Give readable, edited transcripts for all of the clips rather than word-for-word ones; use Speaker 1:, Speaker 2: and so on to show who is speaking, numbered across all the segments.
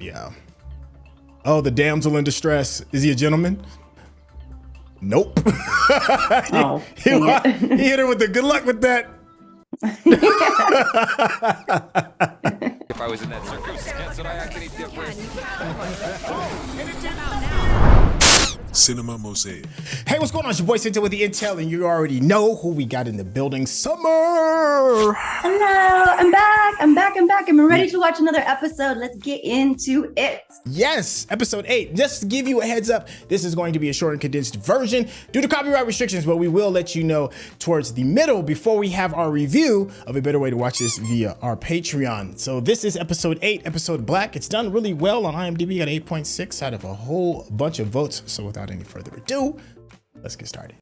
Speaker 1: Yeah. Oh, the damsel in distress. Is he a gentleman? Nope.
Speaker 2: Oh,
Speaker 1: he hit her with the good luck with that.
Speaker 3: If I was in that circumstance, would I act any different?
Speaker 4: Cinema Mosaic.
Speaker 1: Hey, what's going on? It's your boy Cinta with the Intel, and you already know who we got in the building. Summer!
Speaker 2: Hello, I'm back. I'm ready to watch another episode. Let's get into it.
Speaker 1: Yes, episode 8. Just to give you a heads up, this is going to be a short and condensed version due to copyright restrictions, but we will let you know towards the middle before we have our review of a better way to watch this via our Patreon. So this is episode 8, episode Black. It's done really well on IMDb, got 8.6 out of a whole bunch of votes. So without any further ado, let's get started.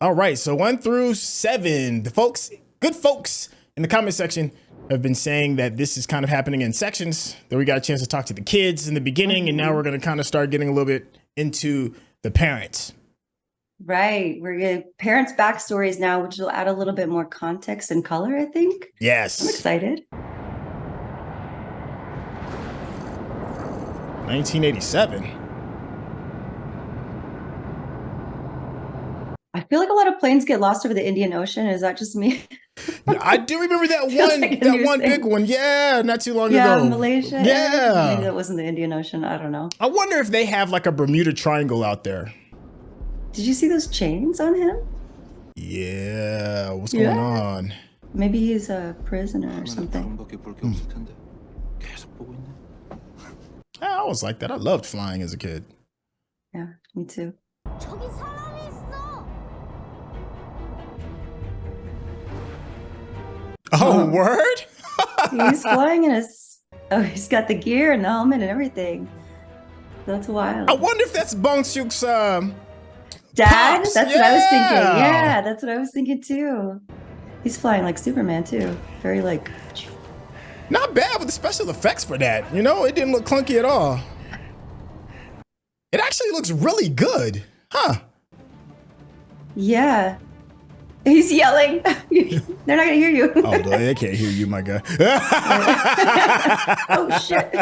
Speaker 1: All right, so 1 through 7, the folks, good folks in the comment section have been saying that this is kind of happening in sections, that we got a chance to talk to the kids in the beginning, and now we're going to kind of start getting a little bit into the parents.
Speaker 2: Right. We're getting parents' backstories now, which will add a little bit more context and color, I think.
Speaker 1: Yes.
Speaker 2: I'm excited.
Speaker 1: 1987.
Speaker 2: I feel like a lot of planes get lost over the Indian Ocean. Is that just me?
Speaker 1: I do remember that one big one. Yeah, not too long
Speaker 2: Yeah,
Speaker 1: ago.
Speaker 2: Malaysia.
Speaker 1: Yeah.
Speaker 2: Maybe that wasn't the Indian Ocean. I don't know.
Speaker 1: I wonder if they have like a Bermuda Triangle out there.
Speaker 2: Did you see those chains on him?
Speaker 1: Yeah, what's going on?
Speaker 2: Maybe he's a prisoner or something.
Speaker 1: I always liked that. I loved flying as a kid.
Speaker 2: Yeah, me too.
Speaker 1: Oh, word?
Speaker 2: He's flying in his... Oh, he's got the gear and the helmet and everything. That's wild.
Speaker 1: I wonder if that's Bong Sook's
Speaker 2: Dad?
Speaker 1: pops.
Speaker 2: That's what I was thinking. Yeah, that's what I was thinking too. He's flying like Superman too. Very like...
Speaker 1: Not bad with the special effects for that. You know, it didn't look clunky at all. It actually looks really good. Huh.
Speaker 2: Yeah. He's yelling. They're not gonna hear you.
Speaker 1: Oh, they can't hear you, my guy.
Speaker 2: Oh, shit.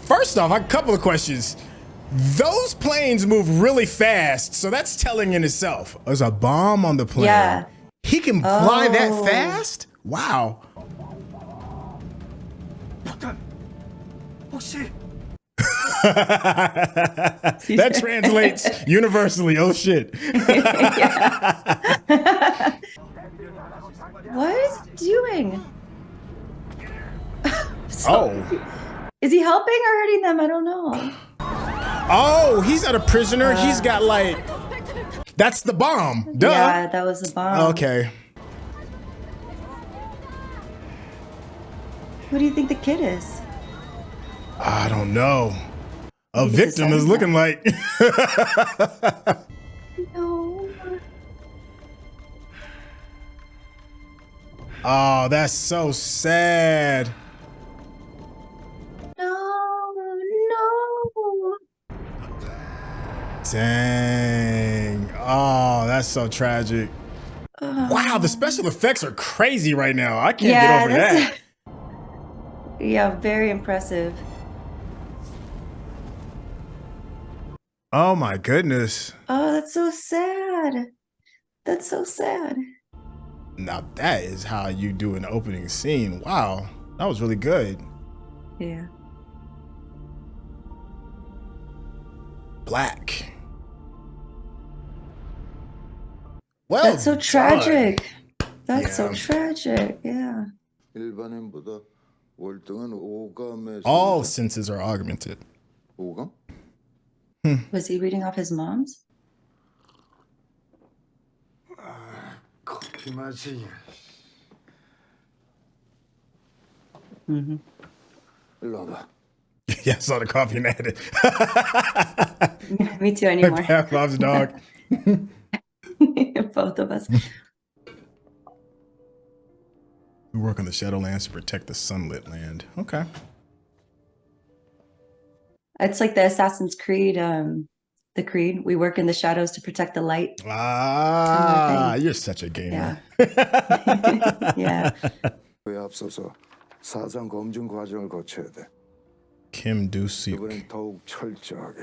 Speaker 1: First off, a couple of questions. Those planes move really fast, so that's telling in itself. There's a bomb on the plane.
Speaker 2: Yeah.
Speaker 1: He can fly that fast? Wow. That translates universally. Oh shit.
Speaker 2: What is he doing? Is he helping or hurting them? I don't know.
Speaker 1: Oh, he's not a prisoner. He's got like, that's the bomb. Duh.
Speaker 2: Yeah, that was the bomb.
Speaker 1: Okay.
Speaker 2: Who do you think the kid is?
Speaker 1: I don't know. A
Speaker 2: Maybe
Speaker 1: victim is looking like.
Speaker 2: No.
Speaker 1: Oh, that's so sad.
Speaker 2: No.
Speaker 1: Dang. Oh, that's so tragic. Wow, the special effects are crazy right now. I can't get over that.
Speaker 2: Yeah, very impressive.
Speaker 1: Oh my goodness.
Speaker 2: Oh, that's so sad. That's so sad.
Speaker 1: Now that is how you do an opening scene. Wow, that was really good.
Speaker 2: Yeah.
Speaker 1: Black. Well,
Speaker 2: That's so tragic.
Speaker 1: done.
Speaker 2: That's so tragic. Yeah.
Speaker 1: All senses are augmented.
Speaker 2: Was he reading off his mom's? Mm-hmm.
Speaker 1: Yeah, I saw the coffee and had it.
Speaker 2: Me too. I need more.
Speaker 1: Pavlov's dog.
Speaker 2: Both of us.
Speaker 1: We work on the Shadowlands to protect the sunlit land. Okay.
Speaker 2: It's like the Assassin's Creed, the Creed. We work in the shadows to protect the light.
Speaker 1: Ah, you're such a gamer.
Speaker 2: Yeah. Yeah.
Speaker 5: 앞서서 사전 검증 과정을 거쳐야 돼.
Speaker 1: Kim Doosik.
Speaker 5: 이번엔 더욱 철저하게.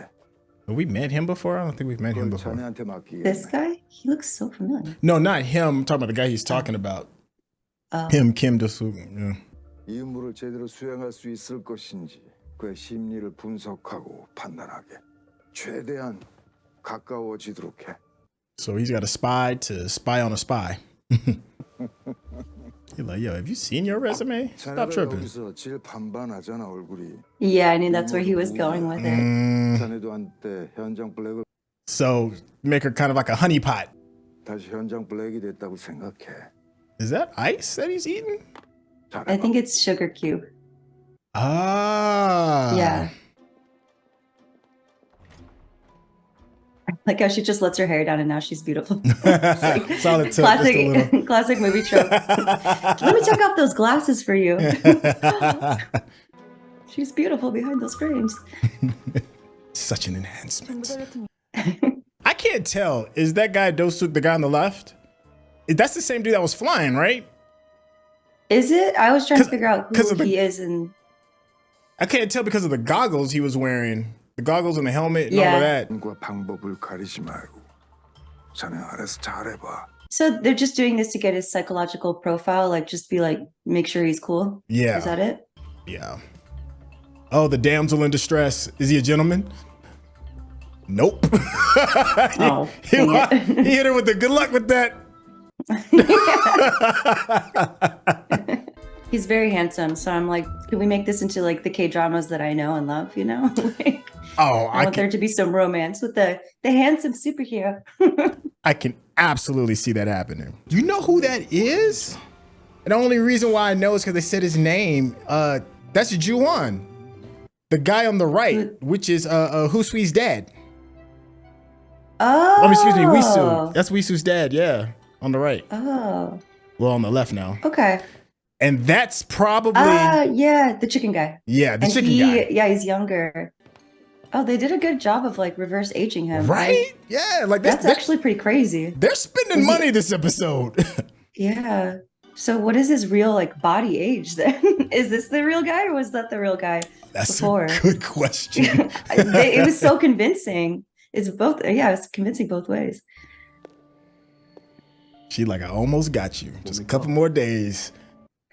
Speaker 1: Have we met him before? I don't think we've met him
Speaker 5: 그걸
Speaker 1: before.
Speaker 5: 자네한테 맡기겠네.
Speaker 2: This guy? He looks so familiar.
Speaker 1: No, not him. I'm talking about the guy he's talking about.
Speaker 2: Oh.
Speaker 1: Him, Kim Doosik. Yeah.
Speaker 5: 이 임무를 제대로 수행할 수 있을 것인지 그의 심리를 분석하고 판단하게. 최대한 가까워지도록 해.
Speaker 1: So he's got a spy to spy on a spy. You're like, yo, have you seen your resume? Stop
Speaker 5: 자네가
Speaker 1: tripping.
Speaker 5: 여기서 제일 반반하잖아 얼굴이.
Speaker 2: Yeah, I knew that's where he was going with it.
Speaker 5: 자네도 한때 현장 블랙을
Speaker 1: So make her kind of like a honeypot.
Speaker 5: 다시 현장 블랙이 됐다고 생각해.
Speaker 1: Is that ice that he's eating?
Speaker 2: I think it's sugar cube.
Speaker 1: Ah.
Speaker 2: Yeah. Like how she just lets her hair down and now she's beautiful. It's like
Speaker 1: Solid tip, just a little.
Speaker 2: classic, classic movie trope. Let me check out those glasses for you. She's beautiful behind those frames.
Speaker 1: Such an enhancement. I can't tell. Is that guy Doosik the guy on the left? That's the same dude that was flying, right?
Speaker 2: Is it? I was trying to figure out who
Speaker 1: of
Speaker 2: he is and
Speaker 1: I can't tell because of the goggles he was wearing. The goggles and the helmet and all
Speaker 2: Yeah.
Speaker 1: of that.
Speaker 5: 과 방법을 가리지 말고 자네 알아서 잘해봐.
Speaker 2: so they're just doing this to get his psychological profile, like just be like, make sure he's cool.
Speaker 1: Yeah.
Speaker 2: Is that it?
Speaker 1: Yeah. Oh, the damsel in distress. Is he a gentleman? Nope.
Speaker 2: Oh,
Speaker 1: he
Speaker 2: dang it.
Speaker 1: hit her with the good luck with that.
Speaker 2: He's very handsome, so I'm like, can we make this into like the K-dramas that I know and love, you know? Like,
Speaker 1: Oh,
Speaker 2: I want there to be some romance with the handsome superhero.
Speaker 1: I can absolutely see that happening. You know who that is? And the only reason why I know is because they said his name. That's Juwon, the guy on the right, which is Hoosui's dad.
Speaker 2: Oh,
Speaker 1: Excuse me, Wisu. That's Wisu's dad. Yeah, on the right.
Speaker 2: Oh,
Speaker 1: Well, on the left now.
Speaker 2: okay.
Speaker 1: And that's probably
Speaker 2: Yeah, the chicken guy.
Speaker 1: yeah, the
Speaker 2: And
Speaker 1: chicken guy.
Speaker 2: yeah, he's younger. Oh, they did a good job of like reverse aging him.
Speaker 1: Right? Yeah, like
Speaker 2: That's actually pretty crazy.
Speaker 1: they're spending
Speaker 2: Is he-
Speaker 1: money this episode.
Speaker 2: Yeah. So what is his real like body age then? Is this the real guy or was that the real guy
Speaker 1: That's
Speaker 2: before?
Speaker 1: a good question.
Speaker 2: It was so convincing. It's both. Yeah, it's convincing both ways.
Speaker 1: She like, I almost got you. Just a couple more days.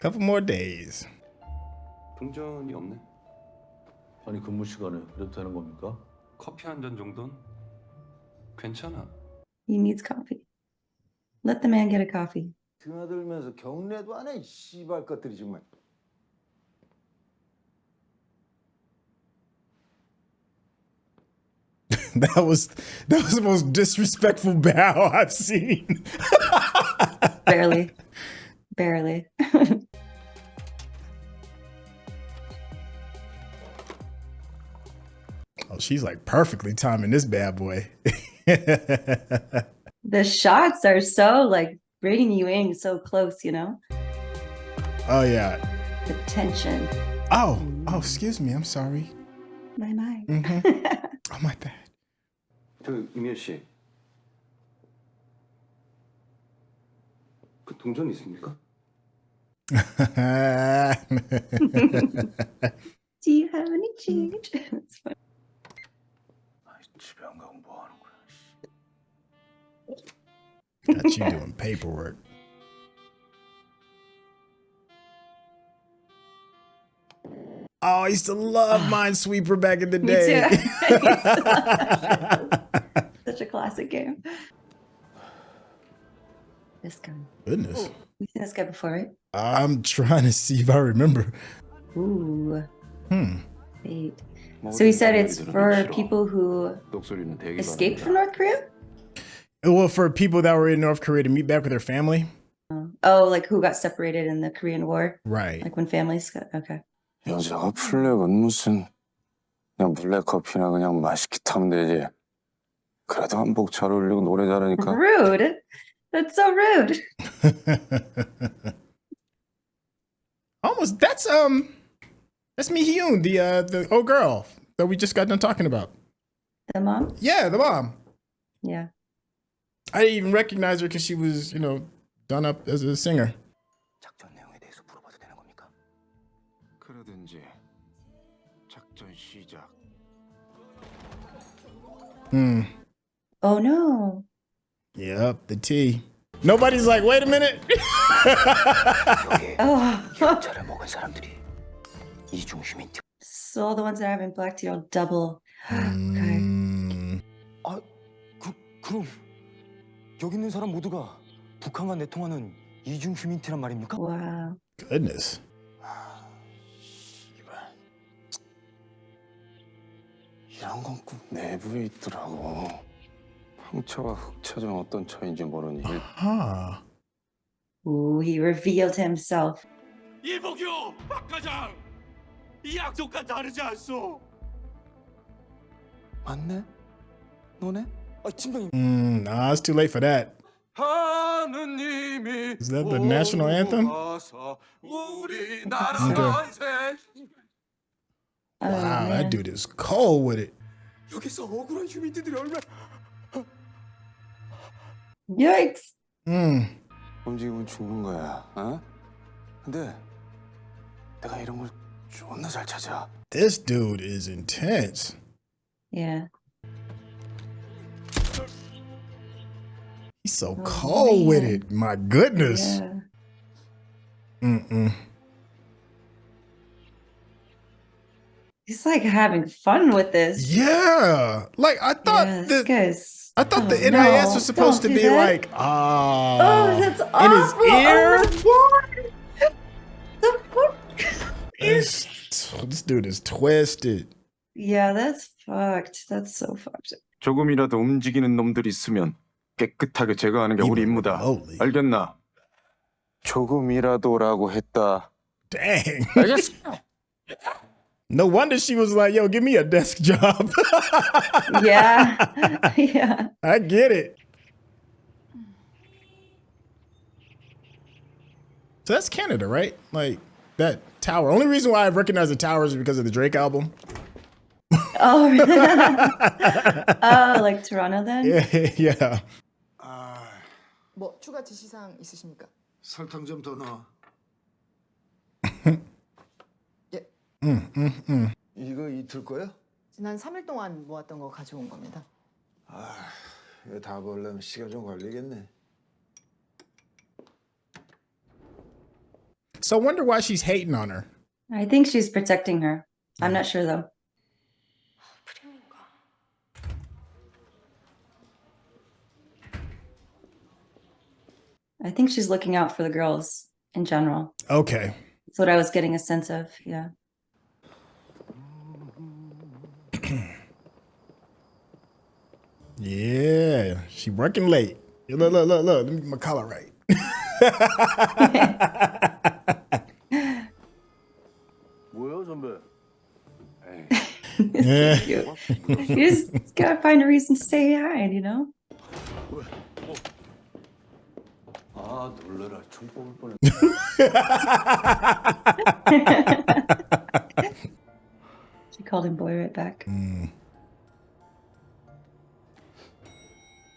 Speaker 1: Couple more days.
Speaker 3: 동전이 없네.
Speaker 6: 아니 근무 시간에 그래도 되는 겁니까?
Speaker 3: 커피 한 잔 정도는 괜찮아.
Speaker 2: He needs coffee. Let the man get a coffee.
Speaker 5: 드나들면서 경례도 안 해. 이 씨발 것들이 정말.
Speaker 1: That was the most disrespectful bow I've seen.
Speaker 2: Barely. Barely.
Speaker 1: Oh, she's like perfectly timing this bad boy.
Speaker 2: The shots are so like bringing you in so close, you know?
Speaker 1: Oh yeah.
Speaker 2: The tension.
Speaker 1: Oh, excuse me. I'm sorry.
Speaker 2: My mind.
Speaker 1: Oh my bad.
Speaker 3: 저 이미연 씨, 그 동전 있습니까?
Speaker 2: Do you have any change? That's fun.
Speaker 6: 집에 안 가고 뭐 하는 거야?
Speaker 1: Got you doing paperwork. Oh, I used to love Minesweeper back in the
Speaker 2: Me
Speaker 1: day.
Speaker 2: too. Such a classic game. This guy.
Speaker 1: Goodness.
Speaker 2: You've seen this guy before, right?
Speaker 1: I'm trying to see if I remember.
Speaker 2: Ooh. Wait.
Speaker 6: 뭐
Speaker 2: So he said it's
Speaker 6: 애들은
Speaker 2: for
Speaker 6: 싫어.
Speaker 2: people who
Speaker 6: 목소리는 되게
Speaker 2: escaped
Speaker 6: 바랍니다.
Speaker 2: from North Korea?
Speaker 1: Well, for people that were in North Korea to meet back with their family.
Speaker 2: Oh, like who got separated in the Korean War?
Speaker 1: Right.
Speaker 2: Like when families got, okay.
Speaker 5: 여자가 플렉은 무슨 그냥 블랙커피나 그냥 맛있게 타면 되지. 그래도 한복 잘 어울리고 노래 잘하니까.
Speaker 2: Rude. That's so rude.
Speaker 1: Almost. That's Mihyun, the old girl that we just got done talking about.
Speaker 2: The mom?
Speaker 1: Yeah, the mom.
Speaker 2: Yeah.
Speaker 1: I didn't even recognize her because she was, done up as a singer.
Speaker 5: 작전 내용에 대해서 물어봐도 되는 겁니까? 그러든지 작전 시작.
Speaker 2: Oh no.
Speaker 1: Yep, the T. Nobody's like, wait a minute.
Speaker 2: Oh.
Speaker 7: 차를 먹은 사람들이 이중심인 팀.
Speaker 2: So all the ones that are having black tea are double. Okay.
Speaker 7: 그럼 여기 있는 사람 모두가 북한과 내통하는 이중 휴민티란 말입니까?
Speaker 2: Wow.
Speaker 1: Goodness.
Speaker 5: 이런 건 꼭 내부에 있더라고. 황처와 흑처 중 어떤 처인지 모르니
Speaker 1: Huh.
Speaker 2: Ooh, he revealed himself.
Speaker 8: 이복규 박 과장 이 약속과 다르지 않소.
Speaker 5: 맞네? 너네?
Speaker 7: 팀장님.
Speaker 1: Nah, it's too late for that.
Speaker 5: 하느님이
Speaker 1: Is that the national anthem?
Speaker 5: 우리나라
Speaker 1: Okay.
Speaker 2: Oh,
Speaker 1: Wow,
Speaker 2: man.
Speaker 1: that dude is cold with it.
Speaker 7: 여기서 억울한 휴민티들이 얼마나
Speaker 2: Yikes.
Speaker 5: 움직이면 죽는 거야. 어? 근데 내가 이런 걸 존나 잘 찾아.
Speaker 1: This dude is intense.
Speaker 2: Yeah.
Speaker 1: He's so
Speaker 2: Oh,
Speaker 1: cold with
Speaker 2: man.
Speaker 1: it. My goodness.
Speaker 2: Yeah. He's like having fun with this.
Speaker 1: Yeah. Like I thought
Speaker 2: Yeah, this guy's.
Speaker 1: I thought the
Speaker 2: Oh,
Speaker 1: NIS
Speaker 2: no.
Speaker 1: was supposed to
Speaker 2: Don't do
Speaker 1: be
Speaker 2: that.
Speaker 1: like,
Speaker 2: Oh, that's awful.
Speaker 1: in his ear.
Speaker 2: Oh my God. The fuck?
Speaker 1: This dude is twisted.
Speaker 2: Yeah, that's fucked. That's so fucked.
Speaker 5: 조금이라도 움직이는 놈들이 있으면 깨끗하게 제거하는 게 우리 임무다.
Speaker 1: remotely.
Speaker 5: 알겠나? 조금이라도라고 했다.
Speaker 1: Dang.
Speaker 5: 알겠어.
Speaker 1: No wonder she was like, yo, give me a desk job.
Speaker 2: Yeah. Yeah.
Speaker 1: I get it. So that's Canada, right? Like that tower. Only reason why I recognize the towers is because of the Drake album.
Speaker 2: Oh, oh, like Toronto then?
Speaker 1: Yeah.
Speaker 9: 뭐 추가 지시사항 있으십니까?
Speaker 5: 설탕 좀 더 넣어.
Speaker 9: 예.
Speaker 5: 이거 이틀 거야?
Speaker 9: 지난 3일 동안 모았던 거 가져온 겁니다.
Speaker 5: 이거 다 보려면 시간 좀 걸리겠네.
Speaker 1: So I wonder why she's hating on her.
Speaker 2: I think she's protecting her. I'm not sure though. I think she's looking out for the girls in general.
Speaker 1: Okay.
Speaker 2: That's what I was getting a sense of. Yeah.
Speaker 1: Yeah. She working late. Look. Let me get my collar right.
Speaker 6: 뭐요, 선배?
Speaker 1: Yeah.
Speaker 2: You just gotta find a reason to stay behind, you know?
Speaker 6: 아, 놀래라. 총 뽑을 뻔했네.
Speaker 2: She called him boy right back.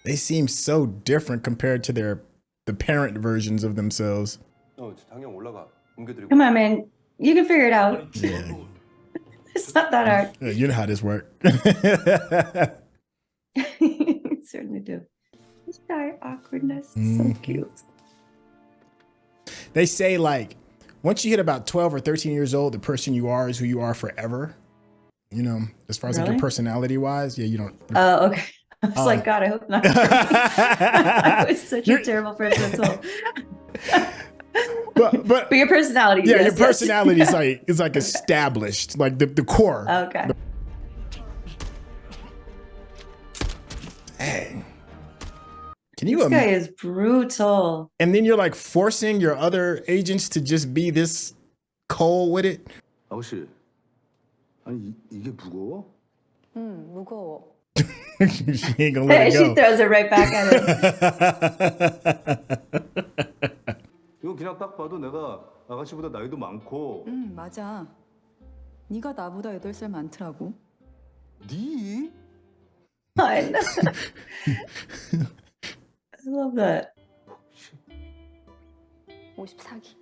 Speaker 1: They seem so different compared to the parent versions of themselves.
Speaker 6: 당장 올라가. 옮겨드리고.
Speaker 2: Come on, man. You can figure it out.
Speaker 1: Yeah.
Speaker 2: It's not that hard.
Speaker 1: You know how this works.
Speaker 2: Certainly do. This guy awkwardness is so cute.
Speaker 1: They say like once you hit about 12 or 13 years old, the person you are is who you are forever. You know, as far as like your
Speaker 2: Really?
Speaker 1: personality wise, yeah, you don't.
Speaker 2: Oh, okay. I was like, God, I hope not. I was such a terrible person. So.
Speaker 1: But
Speaker 2: your personality.
Speaker 1: yeah,
Speaker 2: yes,
Speaker 1: your
Speaker 2: yes.
Speaker 1: personality is like established, like the core.
Speaker 2: Okay.
Speaker 1: Dang. Can you
Speaker 2: This guy is brutal.
Speaker 1: And then you're like forcing your other agents to just be this cold with it.
Speaker 6: 아저씨, 아니 이게 무거워?
Speaker 9: 무거워.
Speaker 1: She ain't gonna let it
Speaker 2: She
Speaker 1: go.
Speaker 2: throws it right back at him.
Speaker 6: 이건 그냥 딱 봐도 내가 아가씨보다 나이도 많고.
Speaker 9: 맞아. 네가 나보다 8살 많더라고.
Speaker 6: 네?
Speaker 2: I know. I love that.
Speaker 9: 54기.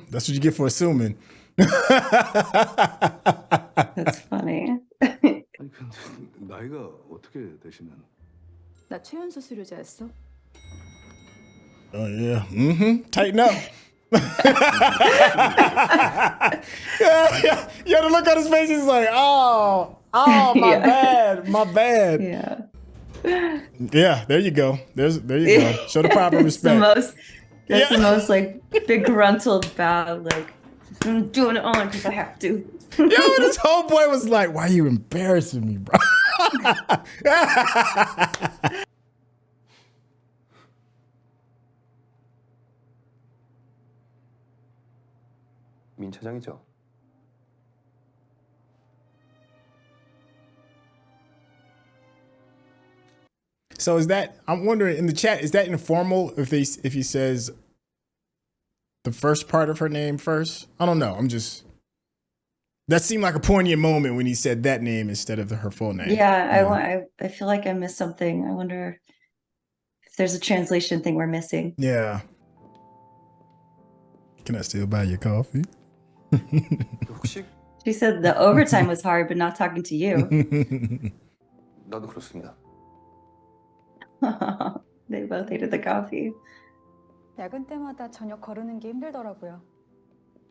Speaker 1: That's what you get for assuming.
Speaker 2: That's funny.
Speaker 6: 아니 근데 나이가 어떻게 되시는?
Speaker 9: 나 최연소 수료자였어.
Speaker 1: Oh yeah. Tighten up. Yeah, the look on his face is like, oh, my bad, my bad.
Speaker 2: Yeah.
Speaker 1: Yeah, there you go. There you go. Show the proper respect.
Speaker 2: That's the most like begruntled bow. Like I'm doing it only because I have to.
Speaker 1: Yo, this whole boy was like, why are you embarrassing me, bro?
Speaker 7: 민 차장이죠.
Speaker 1: So is that, I'm wondering in the chat, is that informal if he says the first part of her name first? I don't know. That seemed like a poignant moment when he said that name instead of her full name.
Speaker 2: Yeah, I feel like I missed something. I wonder if there's a translation thing we're missing.
Speaker 1: Yeah. Can I still buy your coffee?
Speaker 7: 혹시
Speaker 2: She said the overtime was hard, but not talking to you.
Speaker 7: 나도 그렇습니다.
Speaker 2: They both hated the coffee.
Speaker 9: 야근 때마다 저녁 거르는 게 힘들더라고요.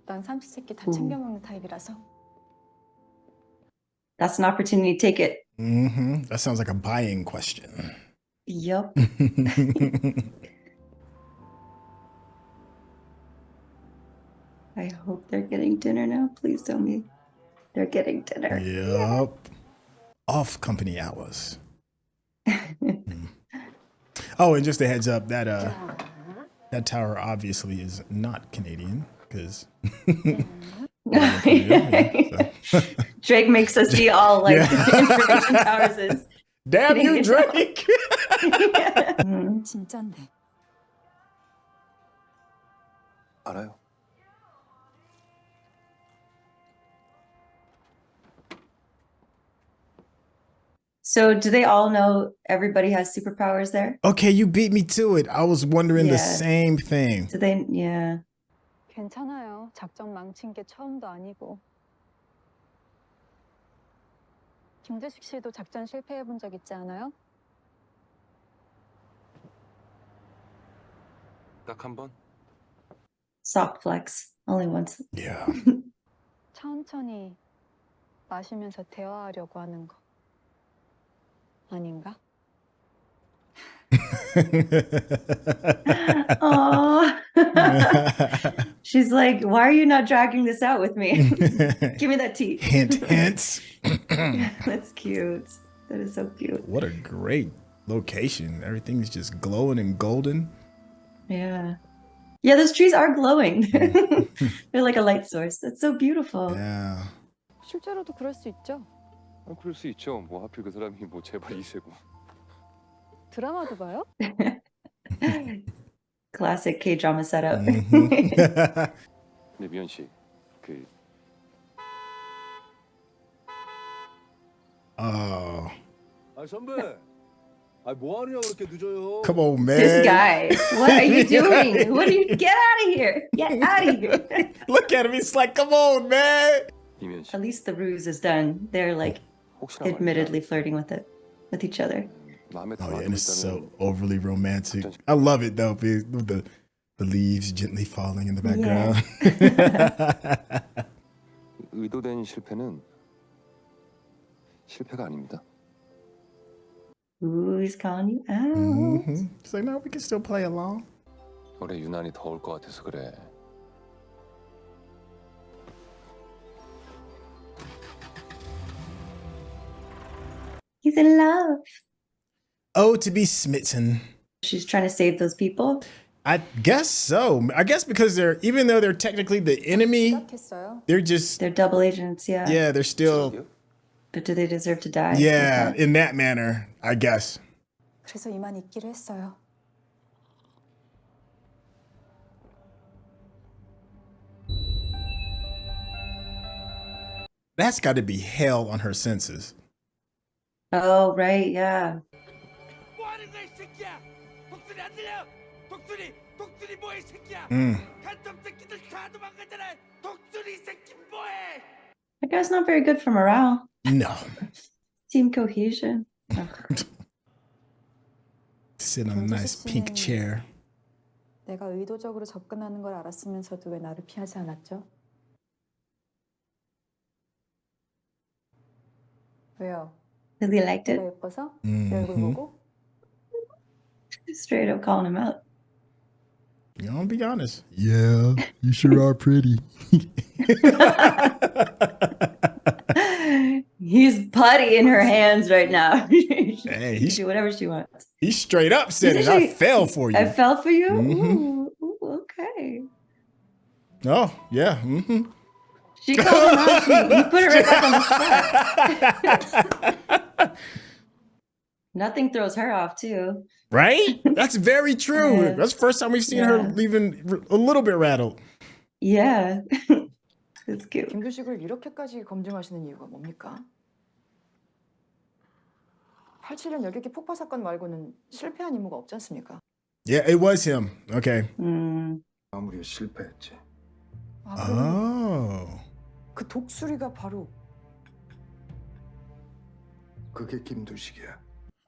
Speaker 9: 난 삼시세끼 다 챙겨 먹는 타입이라서.
Speaker 2: That's an opportunity to take it.
Speaker 1: That sounds like a buying question.
Speaker 2: Yup. I hope they're getting dinner now. Please tell me they're getting dinner.
Speaker 1: Yep. Off company hours. Oh, and just a heads up that that tower obviously is not Canadian because
Speaker 2: Drake makes us see all like information towers is.
Speaker 1: Damn you, Drake.
Speaker 9: 진짠데.
Speaker 7: 알아요.
Speaker 2: So do they all know everybody has superpowers there?
Speaker 1: Okay, you beat me to it. I was wondering the same thing.
Speaker 2: Do they? Yeah.
Speaker 9: 괜찮아요. 작전 망친 게 처음도 아니고. 김도식 씨도 작전 실패해 본 적 있지 않아요?
Speaker 7: 딱 한 번.
Speaker 2: Soft flex. Only once.
Speaker 1: Yeah.
Speaker 9: 천천히 마시면서 대화하려고 하는 거. 아닌가?
Speaker 2: Oh. She's like, why are you not dragging this out with me? Give me that tea.
Speaker 1: Hint, hints.
Speaker 2: That's cute. That is so cute.
Speaker 1: What a great location. Everything's just glowing and golden.
Speaker 2: Yeah. Yeah, those trees are glowing. They're like a light source. That's so beautiful.
Speaker 1: Yeah.
Speaker 9: 실제로도 그럴 수 있죠.
Speaker 3: 그럴 수 있죠. 뭐 하필 그 사람이 뭐 제발 이세고.
Speaker 9: 드라마도 봐요?
Speaker 2: Classic K-drama setup.
Speaker 3: 네, 미연 씨.
Speaker 1: Oh.
Speaker 6: 아 선배. 아 뭐 하느냐 그렇게 늦어요?
Speaker 1: Come on, man.
Speaker 2: This guy. What are you doing? What are you? Get out of here. Get out of here.
Speaker 1: Look at him. He's like, come on, man.
Speaker 3: 이면 씨.
Speaker 2: At least the ruse is done. They're like admittedly flirting with each other.
Speaker 3: 마음에
Speaker 1: Oh, yeah, and it's so overly romantic. I love it though, with the leaves gently falling in the background.
Speaker 3: 의도된 실패는 실패가 아닙니다.
Speaker 2: Ooh, he's calling you out.
Speaker 1: It's like, no, we can still play along.
Speaker 3: 올해 유난히 더울 것 같아서 그래.
Speaker 2: He's in love.
Speaker 1: Oh, to be smitten.
Speaker 2: She's trying to save those people.
Speaker 1: I guess so. I guess because even though they're technically the enemy, they're
Speaker 2: double agents, yeah.
Speaker 1: Yeah, they're still.
Speaker 2: But do they deserve to die?
Speaker 1: Yeah, in that manner, I guess.
Speaker 9: 그래서 이만 있기로 했어요.
Speaker 1: That's got to be hell on her senses.
Speaker 2: Oh, right, yeah.
Speaker 8: 독수리 뭐해 이 새끼야. 간첩 새끼들 다 도망가잖아. 독수리 새끼 뭐해.
Speaker 2: That guy's not very good for morale.
Speaker 1: No.
Speaker 2: Team cohesion.
Speaker 1: Sit on a nice pink chair.
Speaker 9: 내가 의도적으로 접근하는 걸 알았으면서도 왜 나를 피하지 않았죠? 왜요?
Speaker 2: Really liked it.
Speaker 9: 내가 예뻐서? 내 얼굴 보고?
Speaker 2: Straight up calling him out.
Speaker 1: You don't be honest. Yeah, you sure are pretty.
Speaker 2: He's putty in her hands right now.
Speaker 1: Hey,
Speaker 2: She can do whatever she wants.
Speaker 1: He straight up said it. I fell for you.
Speaker 2: I fell for you? Ooh, okay.
Speaker 1: Oh, yeah.
Speaker 2: She called him out. You put her right back on the spot. Nothing throws her off, too.
Speaker 1: Right? That's very true.
Speaker 2: Yeah.
Speaker 1: That's the first time we've seen her even a little bit rattled.
Speaker 2: Yeah. It's cute.
Speaker 10: 김도식을 이렇게까지 검증하시는 이유가 뭡니까? 87년 여객기 폭파 사건 말고는 실패한 임무가 없지 않습니까?
Speaker 1: Yeah, it was him. Okay.
Speaker 5: 아무리 실패했지.
Speaker 10: 아, 그럼
Speaker 1: Oh.
Speaker 10: 그 독수리가 바로
Speaker 5: 그게 김두식이야.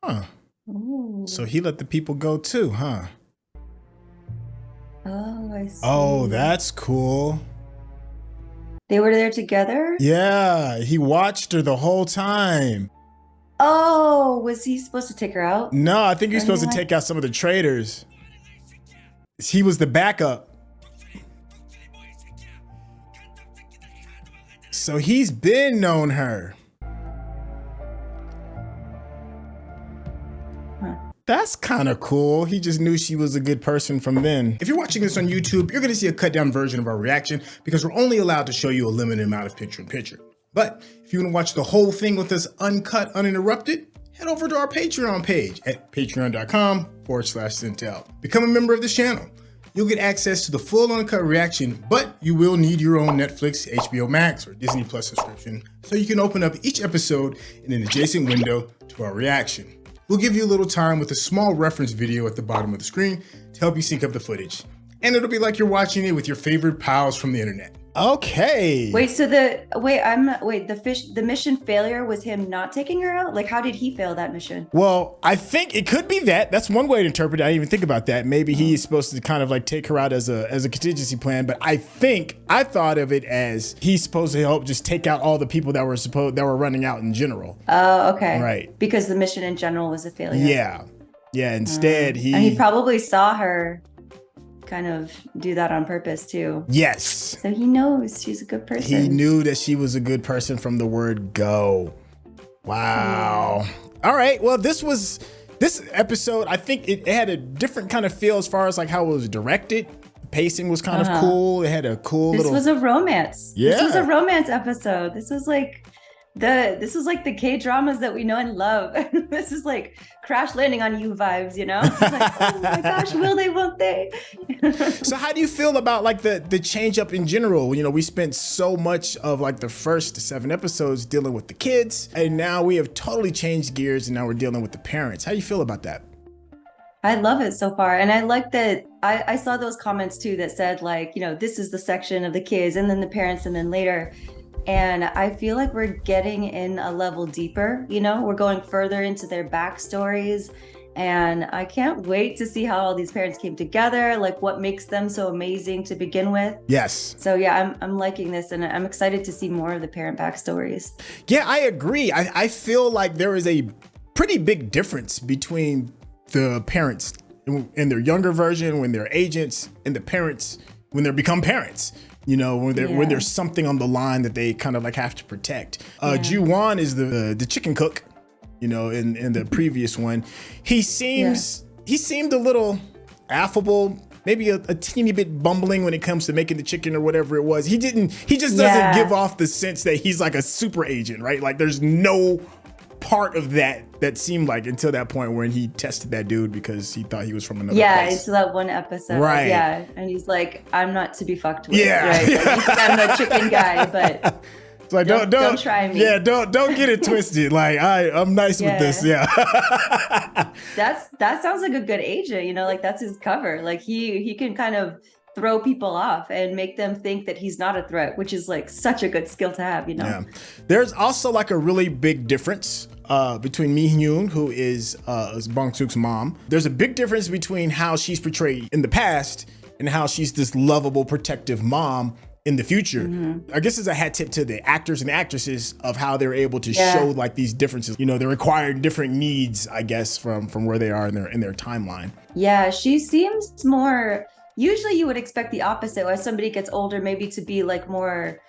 Speaker 1: Huh.
Speaker 2: Ooh.
Speaker 1: So he let the people go too, huh?
Speaker 2: Oh, I see.
Speaker 1: Oh, that's cool.
Speaker 2: They were there together?
Speaker 1: Yeah, he watched her the whole time.
Speaker 2: Oh, was he supposed to take her out?
Speaker 1: No, I think he was supposed to
Speaker 2: Really?
Speaker 1: take out some of the traitors. He was the backup. So he's been known her. That's kind of cool. He just knew she was a good person from then. If you're watching this on YouTube, you're going to see a cut down version of our reaction because we're only allowed to show you a limited amount of picture in picture. But if you want to watch the whole thing with us uncut, uninterrupted, head over to our Patreon page at patreon.com/Sintel. Become a member of this channel. You'll get access to the full uncut reaction, but you will need your own Netflix, HBO Max, or Disney Plus subscription so you can open up each episode in an adjacent window to our reaction. We'll give you a little time with a small reference video at the bottom of the screen to help you sync up the footage. And it'll be like you're watching it with your favorite pals from the internet. Okay.
Speaker 2: Wait, so the mission failure was him not taking her out? Like, how did he fail that mission?
Speaker 1: Well, I think it could be that. That's one way to interpret it. I didn't even think about that. Maybe he's supposed to kind of like take her out as a contingency plan. But I thought of it as he's supposed to help just take out all the people that were running out in general.
Speaker 2: Oh, okay.
Speaker 1: Right.
Speaker 2: Because the mission in general was a failure.
Speaker 1: Yeah. Yeah. Instead,
Speaker 2: And he probably saw her kind of do that on purpose too.
Speaker 1: Yes.
Speaker 2: So he knows she's a good person.
Speaker 1: He knew that she was a good person from the word go. Wow. Yeah. All right. Well, this episode, I think it had a different kind of feel as far as like how it was directed. The pacing was kind of cool. It had a cool
Speaker 2: This was a romance.
Speaker 1: Yeah.
Speaker 2: This was a romance episode. This was like the K-dramas that we know and love. This is like Crash Landing on You vibes, you know? It's like, oh my gosh, will they, won't they?
Speaker 1: So how do you feel about like the change up in general? You know, we spent so much of like the first 7 episodes dealing with the kids, and now we have totally changed gears and now we're dealing with the parents. How do you feel about that?
Speaker 2: I love it so far. And I like that I saw those comments too that said like, you know, this is the section of the kids and then the parents and then later. And I feel like we're getting in a level deeper, you know, we're going further into their backstories. And I can't wait to see how all these parents came together, like what makes them so amazing to begin with.
Speaker 1: Yes.
Speaker 2: So yeah, I'm liking this and I'm excited to see more of the parent backstories.
Speaker 1: Yeah, I agree. I feel like there is a pretty big difference between the parents in their younger version, when they're agents, and the parents when they become parents. You know, when there's something on the line that they kind of like have to protect. Ju-won is the chicken cook, you know, in the previous one. He seemed a little affable, maybe a teeny bit bumbling when it comes to making the chicken or whatever it was. He just doesn't give off the sense that he's like a super agent, right? Like there's no part of that seemed like until that point when he tested that dude because he thought he was from another place.
Speaker 2: Into that one episode.
Speaker 1: Right.
Speaker 2: Yeah. And he's like, I'm not to be fucked with.
Speaker 1: Yeah.
Speaker 2: Right? Like, I'm the chicken guy, but
Speaker 1: It's like
Speaker 2: don't try me.
Speaker 1: Yeah, don't get it twisted. Like I'm nice with this. Yeah.
Speaker 2: That sounds like a good agent, you know, like that's his cover. Like he can kind of throw people off and make them think that he's not a threat, which is like such a good skill to have, you know?
Speaker 1: Yeah. There's also like a really big difference between Mihyun, who is Bong-sook's mom. There's a big difference between how she's portrayed in the past and how she's this lovable, protective mom in the future. I guess it's a hat tip to the actors and the actresses of how they're able to show like these differences. You know, they're requiring different needs, I guess, from where they are in their timeline.
Speaker 2: Yeah, she seems more, usually you would expect the opposite, where somebody gets older maybe to be like more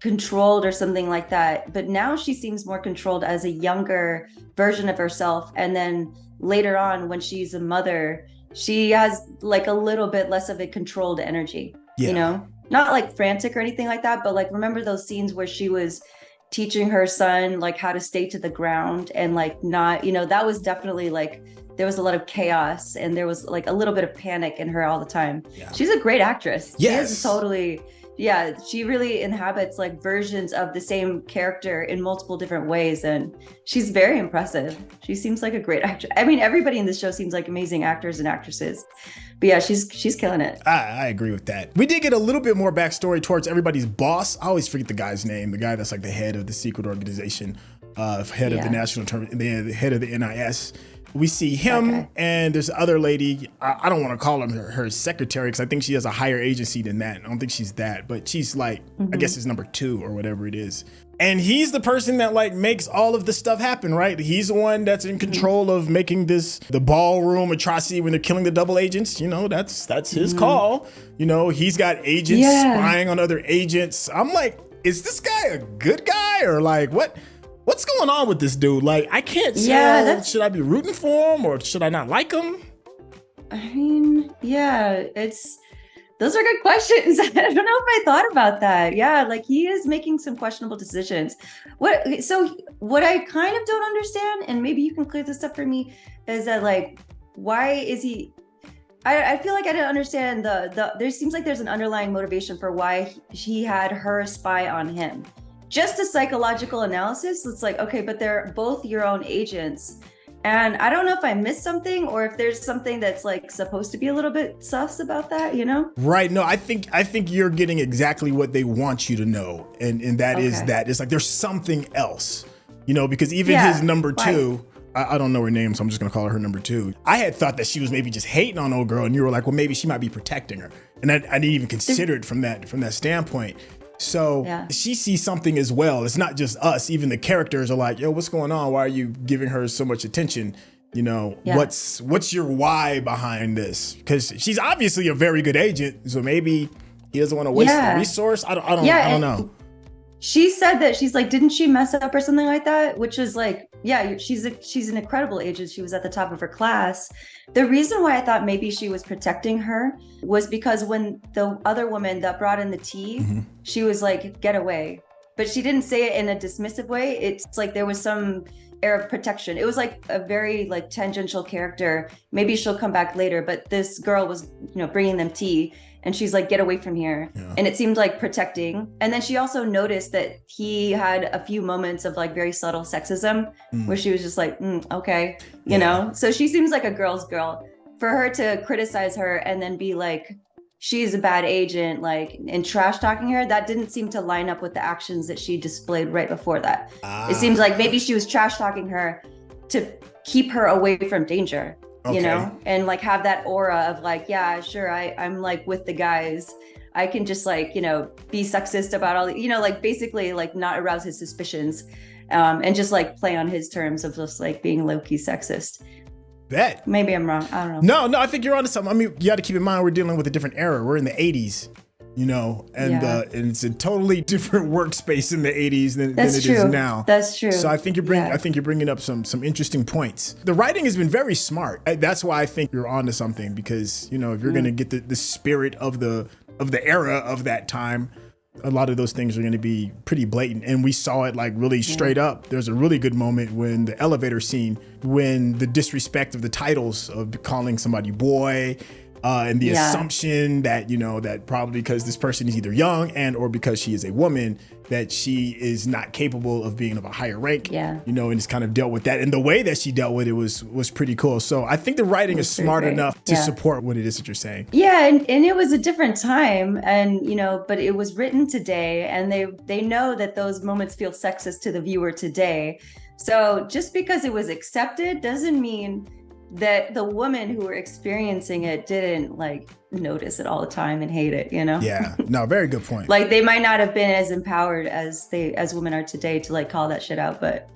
Speaker 2: controlled or something like that. But now she seems more controlled as a younger version of herself. And then later on, when she's a mother, she has like a little bit less of a controlled energy, you know? Not like frantic or anything like that, but like remember those scenes where she was teaching her son like how to stay to the ground and like not, you know, that was definitely like there was a lot of chaos and there was like a little bit of panic in her all the time. She's a great actress.
Speaker 1: Yes.
Speaker 2: She is totally, she really inhabits like versions of the same character in multiple different ways, and she's very impressive. She seems like a great actress. I mean, everybody in this show seems like amazing actors and actresses. But yeah, she's killing it.
Speaker 1: I agree with that. We did get a little bit more backstory towards everybody's boss. I always forget the guy's name, the guy that's like the head of the secret organization, head of the national the head of the NIS. We see him and there's other lady. I don't want to call her secretary because I think she has a higher agency than that. I don't think she's that, but she's like, I guess it's number 2 or whatever it is. And he's the person that like makes all of this stuff happen, right? He's the one that's in control of making the ballroom atrocity when they're killing the double agents. You know, that's his call. You know, he's got agents spying on other agents. I'm like, is this guy a good guy or like what's going on with this dude? Like, I can't tell. Should I be rooting for him or should I not like him?
Speaker 2: I mean, those are good questions. I don't know if I thought about that. Yeah, like he is making some questionable decisions. What I kind of don't understand, and maybe you can clear this up for me, is that like, why is he, I feel like I didn't understand there seems like there's an underlying motivation for why he had her spy on him. Just a psychological analysis. It's like, okay, but they're both your own agents. And I don't know if I missed something or if there's something that's like supposed to be a little bit sus about that, you know?
Speaker 1: Right. No, I think you're getting exactly what they want you to know. And that is that it's like there's something else, you know, because even his number 2, I don't know her name, so I'm just going to call her number 2. I had thought that she was maybe just hating on old girl and you were like, well, maybe she might be protecting her. And I didn't even consider it from that standpoint. So she sees something as well. It's not just us. Even the characters are like, yo, what's going on? Why are you giving her so much attention? You know, what's your why behind this? Because she's obviously a very good agent. So maybe he doesn't want to waste the resource. I don't know.
Speaker 2: She said that she's like, didn't she mess up or something like that? Which is like, she's an incredible agent. She was at the top of her class. The reason why I thought maybe she was protecting her was because when the other woman that brought in the tea, she was like, get away. But she didn't say it in a dismissive way. It's like there was some air of protection. It was like a very like tangential character. Maybe she'll come back later, but this girl was, you know, bringing them tea. And she's like, get away from here. And it seemed like protecting. And then she also noticed that he had a few moments of like very subtle sexism where she was just like, okay, you know? So she seems like a girl's girl. For her to criticize her and then be like, she's a bad agent, like, and trash talking her, that didn't seem to line up with the actions that she displayed right before that. It seems like maybe she was trash talking her to keep her away from danger. You know, and like have that aura of like, yeah, sure, I'm like with the guys. I can just like, you know, be sexist about all, you know, like basically like not arouse his suspicions and just like play on his terms of just like being low-key sexist.
Speaker 1: Bet.
Speaker 2: Maybe I'm wrong. I don't know.
Speaker 1: No, I think you're onto something. I mean, you got to keep in mind we're dealing with a different era. We're in the 80s. You know, and it's a totally different workspace in the 80s than it is now.
Speaker 2: That's true.
Speaker 1: So I think you're bringing up some interesting points. The writing has been very smart. That's why I think you're onto something, because you know, if you're going to get the spirit of the era of that time, a lot of those things are going to be pretty blatant. And we saw it like really straight up. There's a really good moment when the elevator scene, when the disrespect of the titles of calling somebody boy, and the
Speaker 2: Yeah.
Speaker 1: assumption that, you know, that probably because this person is either young and or because she is a woman, that she is not capable of being of a higher rank.
Speaker 2: Yeah.
Speaker 1: You know, and it's kind of dealt with that. And the way that she dealt with it was pretty cool. So I think the writing is
Speaker 2: pretty
Speaker 1: smart
Speaker 2: great.
Speaker 1: enough to
Speaker 2: Yeah.
Speaker 1: support what it is that you're saying.
Speaker 2: Yeah, and it was a different time, and you know, but it was written today, and they know that those moments feel sexist to the viewer today. So just because it was accepted doesn't mean that the women who were experiencing it didn't like notice it all the time and hate it, you know?
Speaker 1: Yeah, no, very good point.
Speaker 2: Like they might not have been as empowered as women are today to like call that shit out, but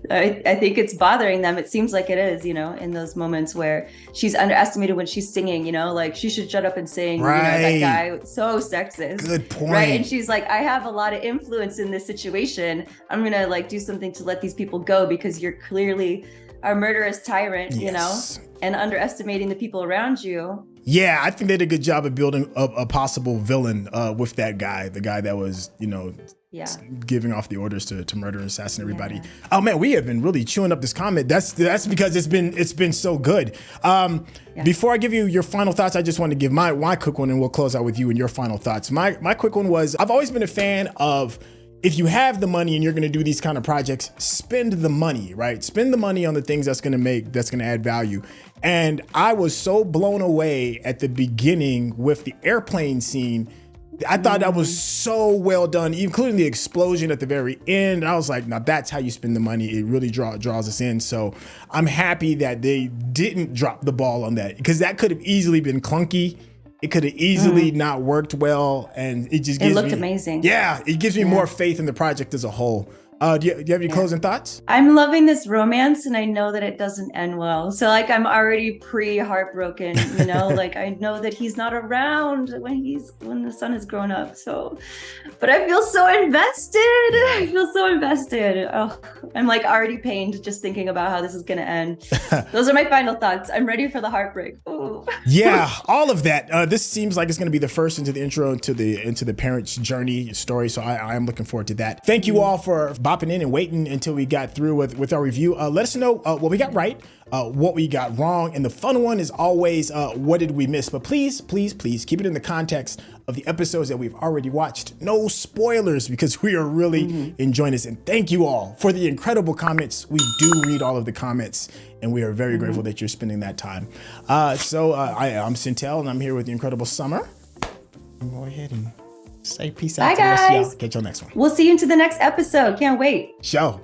Speaker 2: I think it's bothering them. It seems like it is, you know, in those moments where she's underestimated when she's singing, you know, like she should shut up and sing,
Speaker 1: Right.
Speaker 2: you know, that guy was so sexist.
Speaker 1: Good point.
Speaker 2: Right. And she's like, I have a lot of influence in this situation. I'm going to like do something to let these people go because you're clearly a murderous tyrant, you know,
Speaker 1: Yes.
Speaker 2: and underestimating the people around you.
Speaker 1: Yeah, I think they did a good job of building a possible villain with that guy, the guy that was, you know,
Speaker 2: Yeah.
Speaker 1: giving off the orders to murder and assassinate everybody.
Speaker 2: Yeah.
Speaker 1: Oh man, we have been really chewing up this comment. That's because it's been so good. Before I give you your final thoughts, I just want to give my quick one, and we'll close out with you and your final thoughts. My quick one was, I've always been a fan of, if you have the money and you're going to do these kind of projects, spend the money, right? Spend the money on the things that's going to add value. And I was so blown away at the beginning with the airplane scene. I thought that was so well done, including the explosion at the very end. I was like, now that's how you spend the money. It really draws us in. So I'm happy that they didn't drop the ball on that, because that could have easily been clunky. It could have easily not worked well, and it just gives
Speaker 2: It looked
Speaker 1: me,
Speaker 2: amazing.
Speaker 1: Yeah, it gives me more faith in the project as a whole. Do you have any closing thoughts?
Speaker 2: I'm loving this romance, and I know that it doesn't end well. So like I'm already pre-heartbroken, you know, like I know that he's not around when the son is grown up. So, but I feel so invested. I feel so invested. Oh, I'm like already pained just thinking about how this is gonna end. Those are my final thoughts. I'm ready for the heartbreak. Ooh.
Speaker 1: Yeah, all of that. This seems like it's going to be the first into the intro into the parents' journey story. So I am looking forward to that. Thank you all for bopping in and waiting until we got through with our review. Let us know what we got right, what we got wrong, and the fun one is always what did we miss? But please, please, please keep it in the context of the episodes that we've already watched. No spoilers, because we are really enjoying this. And thank you all for the incredible comments. We do read all of the comments, and we are very grateful that you're spending that time. I'm Sintel, and I'm here with the incredible Summer. Go ahead and say peace out
Speaker 2: Bye,
Speaker 1: to the rest of y'all.
Speaker 2: guys.
Speaker 1: Catch y'all next one.
Speaker 2: We'll see you into the next episode. Can't wait.
Speaker 1: Show.